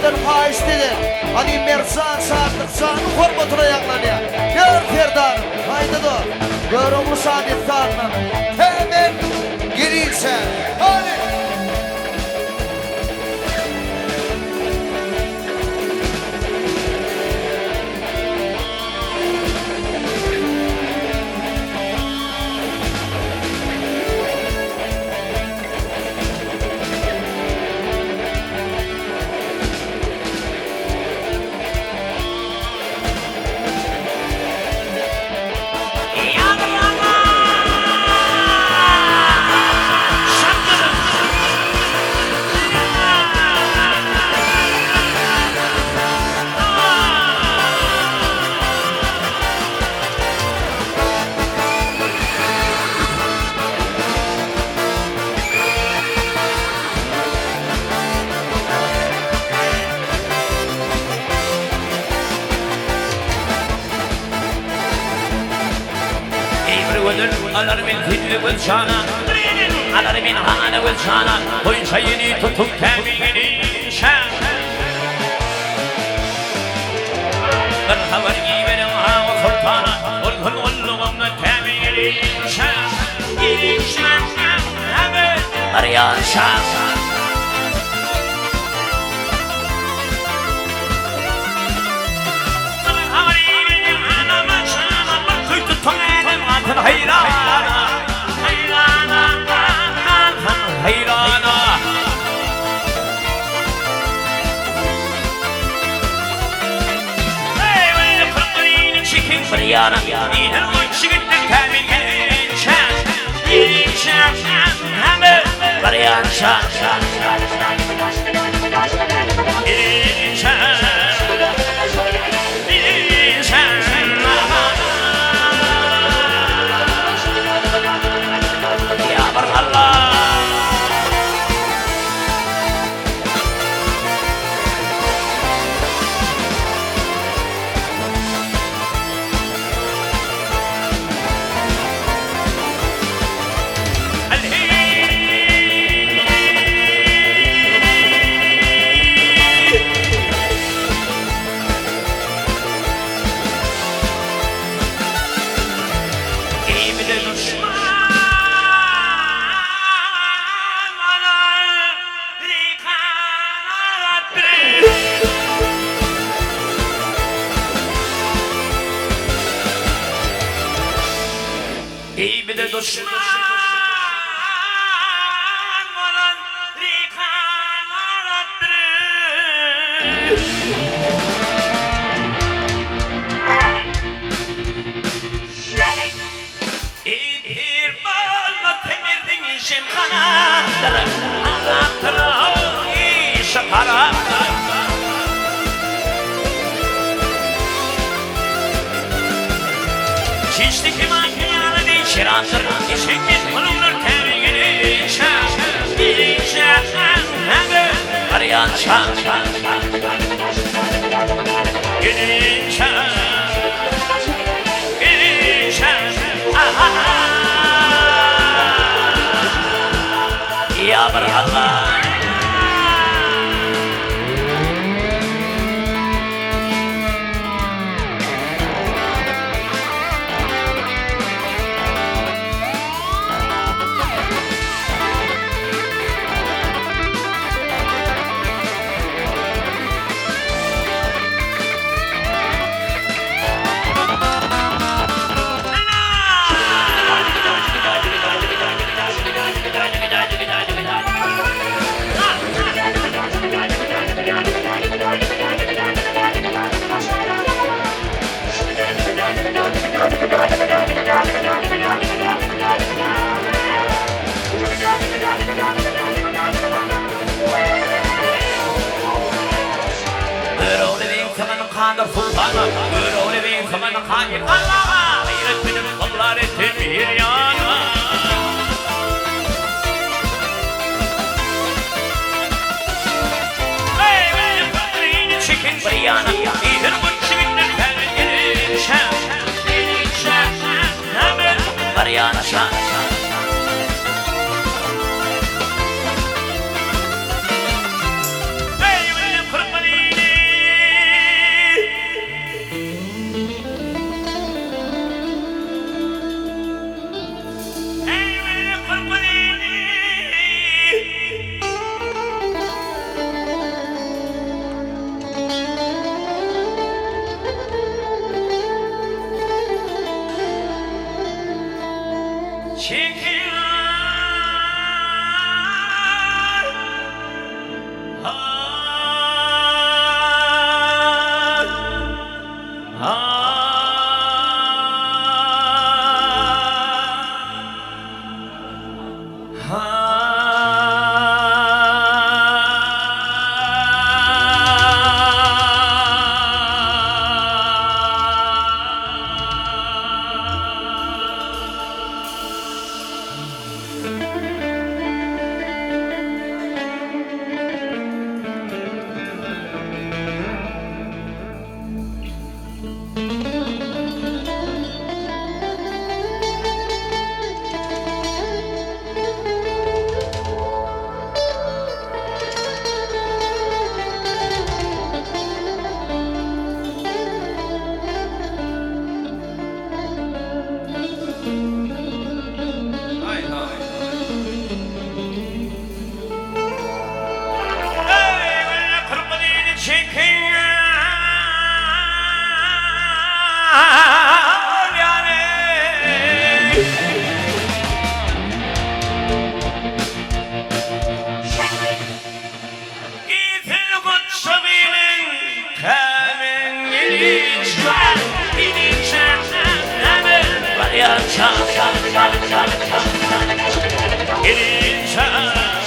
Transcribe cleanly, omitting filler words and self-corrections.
Şerif'ten haişlidir. Hani Mersan saatlik canı hormatına yaklanıyor. Gör Ferdan, haydi da. Gör oğlu Saadet Tanrı'nın. Hemen girilse. Hadi. Alarmin fitli with Shana, Alarmin Hana with Shana, when Shayini to Tamini Shan. But how are you even how Sultana, one of the Tamini Shan, eating Shan, Marian Shan. Mariana, yine bu çıkıntı temin şan, yine şan, hemen Mariana şan, yine şan, yine şan, ya Allah. İyi bir de düşman olan rikanattır. İdir balma temirdin işim kanattır. Anlattır işe para. Çişlik iman Şirandır, işin bulunur temini şan, bir şan, hemen arayan şan, günün şan, günün şan, ya Allah. Sultan'a, böyle bir zaman hangi Allah'a hayretinin kollar ettin bir yana. Hey benim kadrini çekin bir yana, iyidir bu çivinler pelginin şan, şan, hemen var yana şan. Hey benim kadrini Arayan şan, şan, şan, şan, şan. Gelin şan.